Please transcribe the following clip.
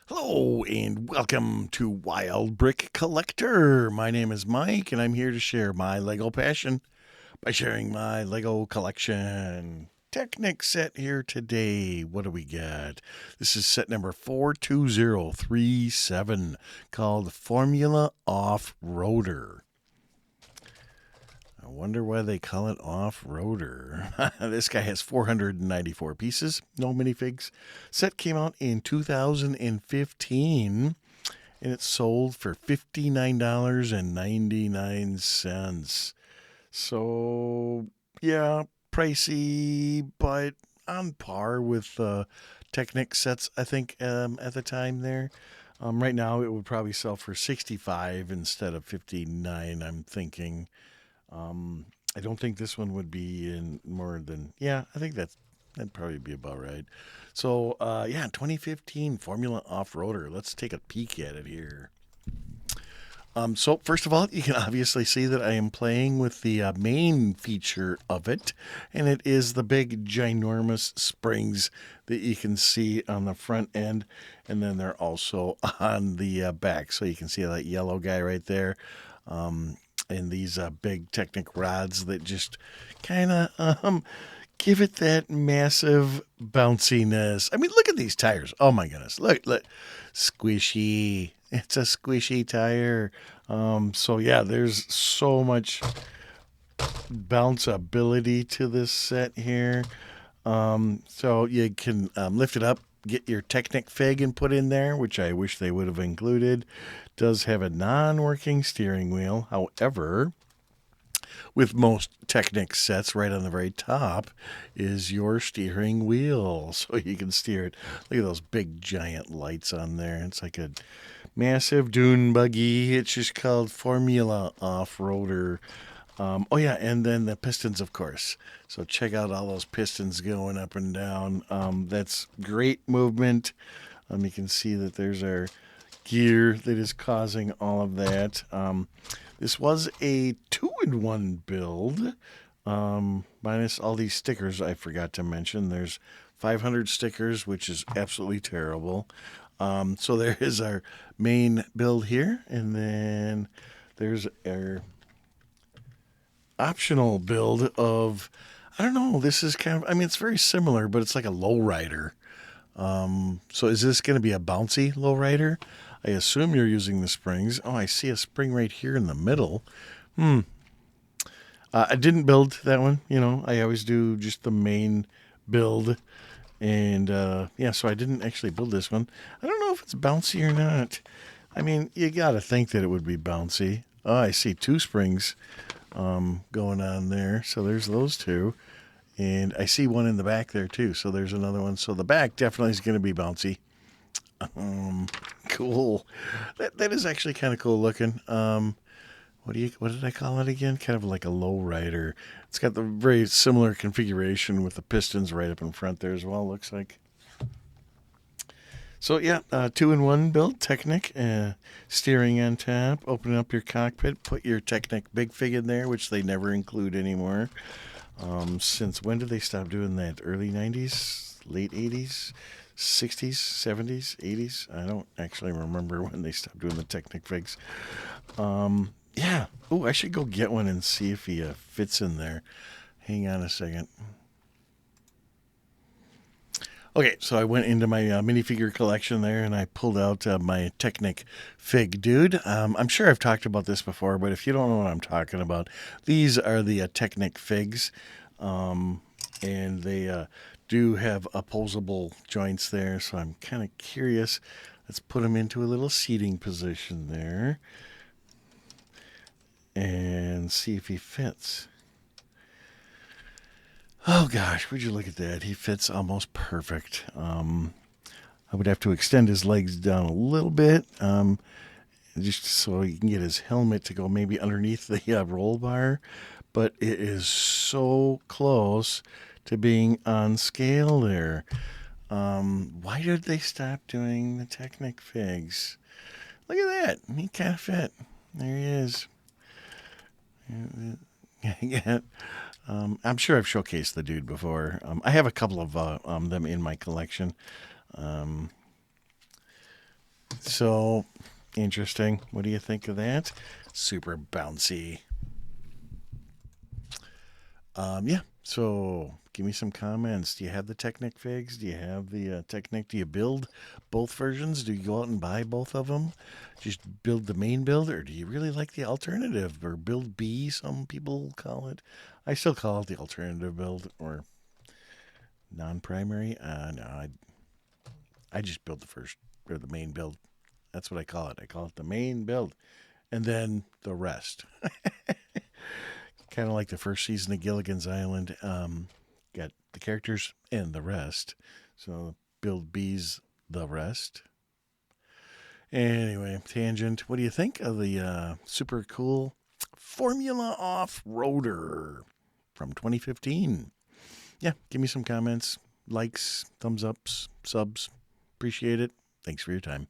Hello and welcome to Wild Brick Collector. My name is Mike and I'm here to share my Lego passion by sharing my Lego collection. Technic set here today. What do we got? This is set number 42037 called Formula Off-Roader. I wonder why they call it off-roader. This guy has 494 pieces, no minifigs. Set came out in 2015, and it sold for $59.99. So, yeah, pricey, but on par with Technic sets, I think, at the time there. Right now, it would probably sell for 65 instead of 59, I'm thinking. I don't think this one would be in more than, yeah, I think that'd probably be about right. So, yeah, 2015 Formula Off-Roader. Let's take a peek at it here. So first of all, you can obviously see that I am playing with the main feature of it, and it is the big ginormous springs that you can see on the front end, and then they're also on the back. So you can see that yellow guy right there. And these big Technic rods that just kind of give it that massive bounciness. I mean, look at these tires. Oh my goodness. Look. Squishy. It's a squishy tire. So yeah, there's so much bounceability to this set here. So you can lift it up, get your Technic fig and put in there, which I wish they would have included. Does have a non-working steering wheel. However, with most Technic sets, right on the very top is your steering wheel, so you can steer it. Look at those big giant lights on there. It's like a massive dune buggy. It's just called Formula Off-Roader. Oh yeah, and then the pistons, of course. So check out all those pistons going up and down. That's great movement. You can see that there's our gear that is causing all of that. This was a 2-in-1 build, minus all these stickers I forgot to mention. There's 500 stickers, which is absolutely terrible. So there is our main build here, and then there's our optional build of, I don't know, this is kind of, I mean, it's very similar, but it's like a lowrider. So is this going to be a bouncy lowrider? I assume you're using the springs. Oh, I see a spring right here in the middle. I didn't build that one. I always do just the main build. And yeah, so I didn't actually build this one. I don't know if it's bouncy or not. I mean, you got to think that it would be bouncy. Oh, I see two springs going on there. So there's those two. And I see one in the back there too. So there's another one. So the back definitely is going to be bouncy. Cool. That is actually kind of cool looking. What did I call it again? Kind of like a low rider. It's got the very similar configuration with the pistons right up in front there as well. Looks like. So yeah, 2-in-1 build, Technic, steering on top. Open up your cockpit, put your Technic big fig in there, which they never include anymore. Since when did they stop doing that? Early 90s, late 80s, 60s, 70s, 80s? I don't actually remember when they stopped doing the Technic figs. Yeah. Oh, I should go get one and see if he fits in there. Hang on a second. Okay, so I went into my minifigure collection there and I pulled out my Technic fig dude. I'm sure I've talked about this before, but if you don't know what I'm talking about, these are the Technic figs. And they do have opposable joints there, so I'm kind of curious. Let's put them into a little seating position there and see if he fits. Oh gosh, would you look at that? He fits almost perfect. I would have to extend his legs down a little bit, just so he can get his helmet to go maybe underneath the roll bar. But it is so close to being on scale there. Why did they stop doing the Technic figs? Look at that. He kind of fit. There he is. Yeah. I'm sure I've showcased the dude before. I have a couple of them in my collection. So interesting. What do you think of that? Super bouncy. Yeah. So give me some comments. Do you have the Technic figs? Do you have the Technic? Do you build both versions? Do you go out and buy both of them? Just build the main build, or do you really like the alternative, or build B? Some people call it. I still call it the alternative build or non-primary. No, I just build the first or the main build. That's what I call it. I call it the main build, and then the rest. Kind of like the first season of Gilligan's Island. Got the characters and the rest. So build B's the rest. Anyway, tangent. What do you think of the super cool Formula Off Roader from 2015? Yeah, give me some comments, likes, thumbs ups, subs. Appreciate it. Thanks for your time.